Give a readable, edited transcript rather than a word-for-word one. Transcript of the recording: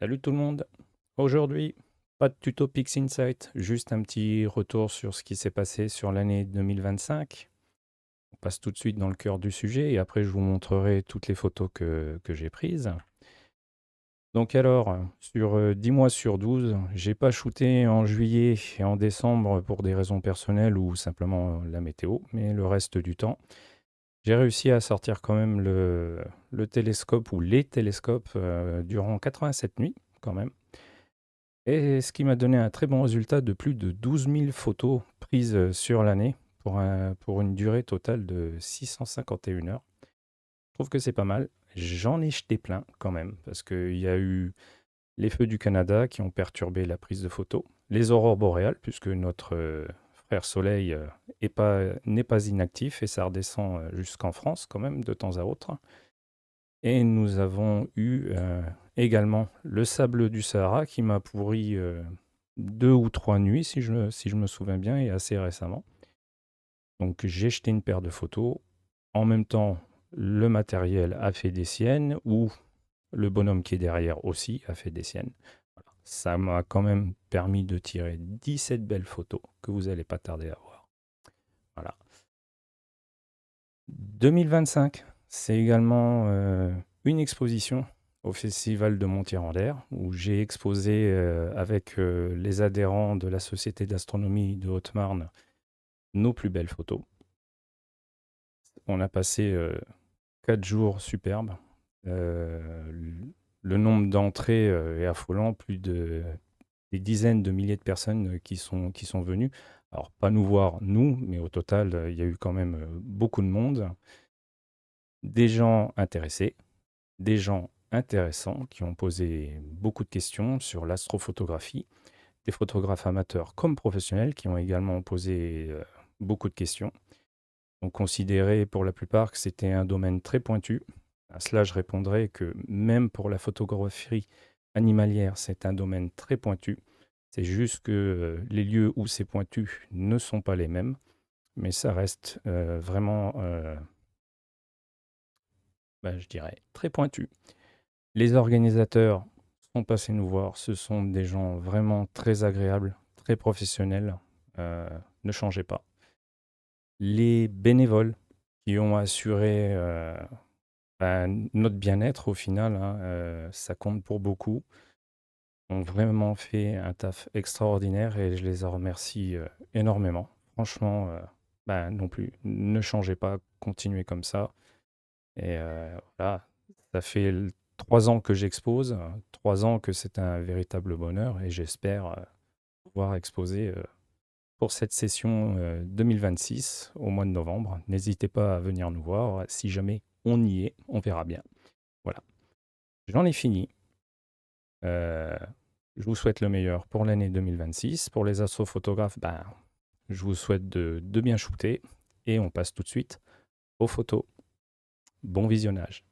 Salut tout le monde. Aujourd'hui, pas de tuto PixInsight, juste un petit retour sur ce qui s'est passé sur l'année 2025. On passe tout de suite dans le cœur du sujet et après je vous montrerai toutes les photos que j'ai prises. Donc alors, sur 10 mois sur 12, j'ai pas shooté en juillet et en décembre pour des raisons personnelles ou simplement la météo, mais le reste du temps, j'ai réussi à sortir quand même le télescope ou les télescopes durant 87 nuits quand même. Et ce qui m'a donné un très bon résultat de plus de 12 000 photos prises sur l'année pour une durée totale de 651 heures. Je trouve que c'est pas mal. J'en ai jeté plein quand même, parce qu'il y a eu les feux du Canada qui ont perturbé la prise de photos, les aurores boréales, puisque notre frère Soleil n'est pas inactif et ça redescend jusqu'en France quand même de temps à autre. Et nous avons eu également le sable du Sahara qui m'a pourri 2 ou 3 nuits, si je me souviens bien, et assez récemment. Donc j'ai jeté une paire de photos. En même temps, le matériel a fait des siennes, ou le bonhomme qui est derrière aussi a fait des siennes. Voilà. Ça m'a quand même permis de tirer 17 belles photos que vous n'allez pas tarder à voir. Voilà. 2025, c'est également une exposition au Festival de Montier-en-Der, où j'ai exposé avec les adhérents de la Société d'astronomie de Haute-Marne nos plus belles photos. On a passé 4 jours superbes. Euh, le nombre d'entrées est affolant, plus de des dizaines de milliers de personnes qui sont venues. Alors, pas nous voir, nous, mais au total, il y a eu quand même beaucoup de monde. Des gens intéressés, des gens intéressants qui ont posé beaucoup de questions sur l'astrophotographie, des photographes amateurs comme professionnels qui ont également posé beaucoup de questions. On considérait pour la plupart que c'était un domaine très pointu. À cela, je répondrais que même pour la photographie animalière, c'est un domaine très pointu. C'est juste que les lieux où c'est pointu ne sont pas les mêmes, mais ça reste vraiment, je dirais, très pointu. Les organisateurs sont passés nous voir. Ce sont des gens vraiment très agréables, très professionnels. Euh, ne changez pas. Les bénévoles qui ont assuré notre bien-être au final, hein, ça compte pour beaucoup, ont vraiment fait un taf extraordinaire et je les en remercie énormément. Franchement, non plus, ne changez pas, continuez comme ça. Et voilà, ça fait 3 ans que j'expose, 3 ans que c'est un véritable bonheur et j'espère pouvoir exposer pour cette session 2026 au mois de novembre. N'hésitez pas à venir nous voir. Si jamais on y est, on verra bien. Voilà, j'en ai fini. Euh, je vous souhaite le meilleur pour l'année 2026. Pour les astrophotographes, je vous souhaite de bien shooter et on passe tout de suite aux photos. Bon visionnage.